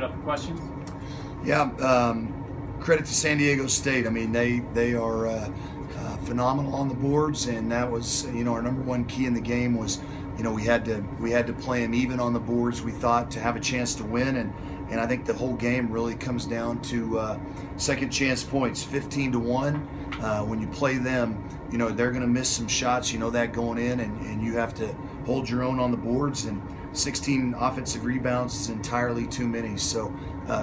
it up for questions. Yeah, credit to San Diego State. I mean, they are phenomenal on the boards, and that was our number one key in the game was we had to play them even on the boards. We thought to have a chance to win, and I think the whole game really comes down to second chance points, 15-1. When you play them, they're going to miss some shots. You know that going in, and you have to hold your own on the boards. And 16 offensive rebounds is entirely too many. So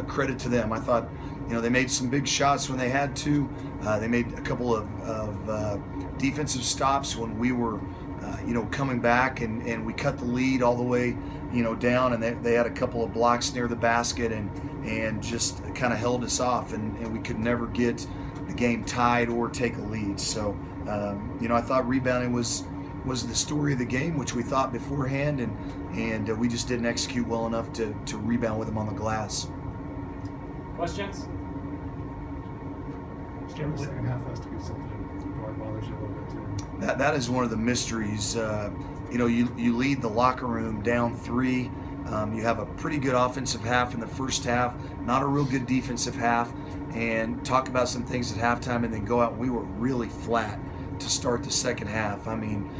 credit to them. I thought they made some big shots when they had to. They made a couple of defensive stops when we were coming back, and we cut the lead all the way down, and they had a couple of blocks near the basket and just kind of held us off, and we could never get the game tied or take a lead. So I thought rebounding was the story of the game, which we thought beforehand, and we just didn't execute well enough to rebound with them on the glass. Questions? The second half has to be something that bothers you a little bit too. That is one of the mysteries. You lead the locker room down 3. You have a pretty good offensive half in the first half, not a real good defensive half, and talk about some things at halftime and then go out. We were really flat to start the second half. I mean,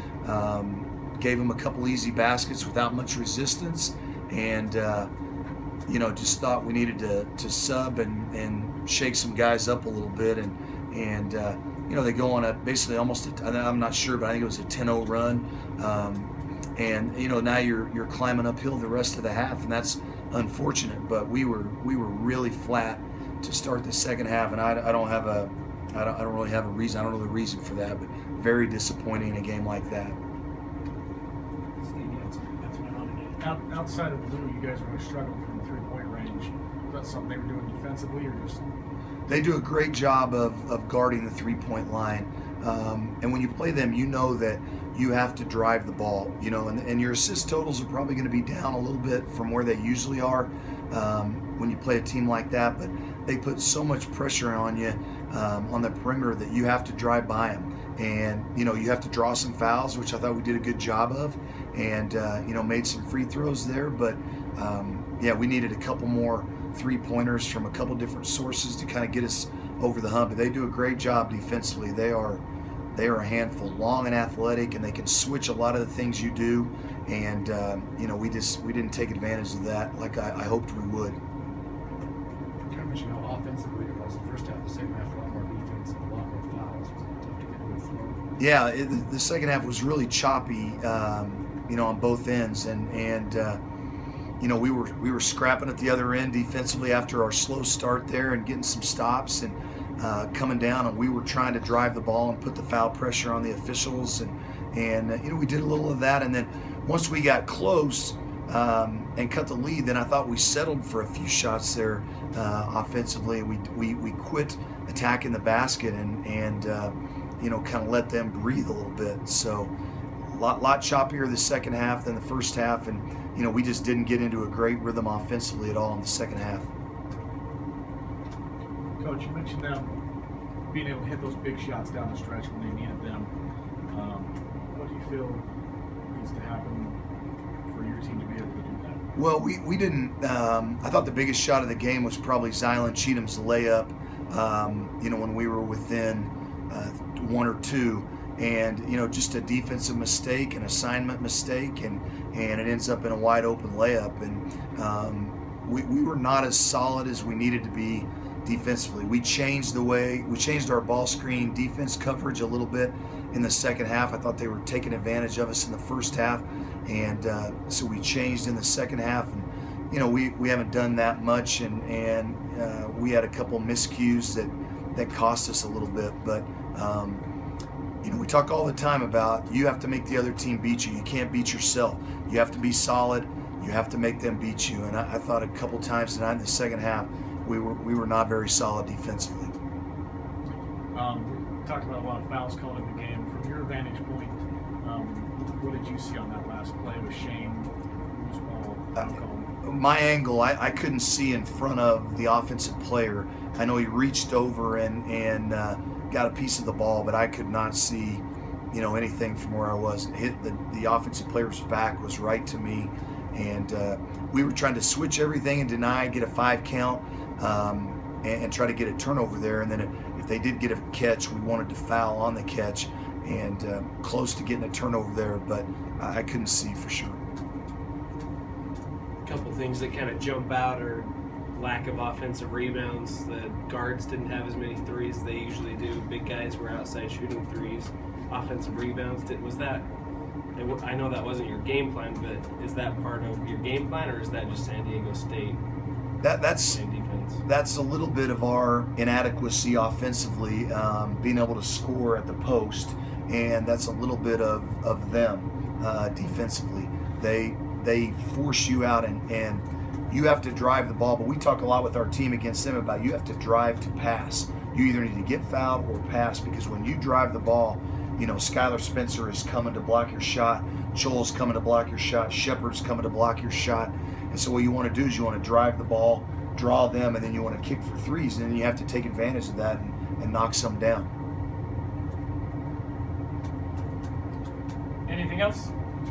gave them a couple easy baskets without much resistance, and just thought we needed to sub and shake some guys up a little bit, and they go on basically almost I'm not sure, but I think it was a 10-0 run, and now you're climbing uphill the rest of the half, and that's unfortunate. But we were really flat to start the second half, and I don't really have a reason. I don't know the reason for that, but very disappointing in a game like that. Outside of blue, you guys are really struggling from the three-point range. Is that something they were doing defensively, or just? They do a great job of guarding the three-point line, and when you play them, you know that you have to drive the ball. And your assist totals are probably going to be down a little bit from where they usually are when you play a team like that. But they put so much pressure on you on the perimeter that you have to drive by them. And you have to draw some fouls, which I thought we did a good job of, and made some free throws there. But we needed a couple more three-pointers from a couple different sources to kind of get us over the hump. But they do a great job defensively. They are a handful, long and athletic, and they can switch a lot of the things you do. And we didn't take advantage of that like I hoped we would. You kind of mentioned how offensively it was the first half. The second half, a lot more defense and a lot more fouls. Was it tough to get in the flow? Yeah, the second half was really choppy, on both ends, and we were scrapping at the other end defensively after our slow start there and getting some stops and coming down, and we were trying to drive the ball and put the foul pressure on the officials, and we did a little of that, and then once we got close and cut the lead, then I thought we settled for a few shots there offensively. We quit attacking the basket and kind of let them breathe a little bit. So a lot choppier the second half than the first half, and we just didn't get into a great rhythm offensively at all in the second half. Coach, you mentioned them being able to hit those big shots down the stretch when they needed them. What do you feel needs to happen for your team to be able to do that? Well, we didn't. I thought the biggest shot of the game was probably Zylan Cheatham's layup. When we were within 1 or 2, and just a defensive mistake, an assignment mistake, and it ends up in a wide open layup. And we were not as solid as we needed to be defensively. We changed our ball screen defense coverage a little bit in the second half. I thought they were taking advantage of us in the first half, and so we changed in the second half. And we haven't done that much, and we had a couple miscues that cost us a little bit. But we talk all the time about you have to make the other team beat you. You can't beat yourself. You have to be solid. You have to make them beat you. And I thought a couple times tonight in the second half we were not very solid defensively. We talked about a lot of fouls called in the game. From your vantage point, what did you see on that last play with Shane? Whose ball foul called? My angle, I couldn't see in front of the offensive player. I know he reached over and got a piece of the ball, but I could not see anything from where I was. The offensive player's back was right to me, And we were trying to switch everything and deny, get a 5 count, and try to get a turnover there. And then if they did get a catch, we wanted to foul on the catch, and close to getting a turnover there, but I couldn't see for sure. A couple things that kind of jump out are lack of offensive rebounds. The guards didn't have as many threes as they usually do. Big guys were outside shooting threes. Offensive rebounds, was that, I know that wasn't your game plan, but is that part of your game plan, or is that just San Diego State? That's same defense? That's a little bit of our inadequacy offensively, being able to score at the post, and that's a little bit of them defensively. They force you out, and you have to drive the ball. But we talk a lot with our team against them about you have to drive to pass. You either need to get fouled or pass, because when you drive the ball, Skylar Spencer is coming to block your shot, Joel's coming to block your shot, Shepard's coming to block your shot. And so what you want to do is you want to drive the ball, draw them, and then you want to kick for threes, and then you have to take advantage of that and knock some down. Anything else?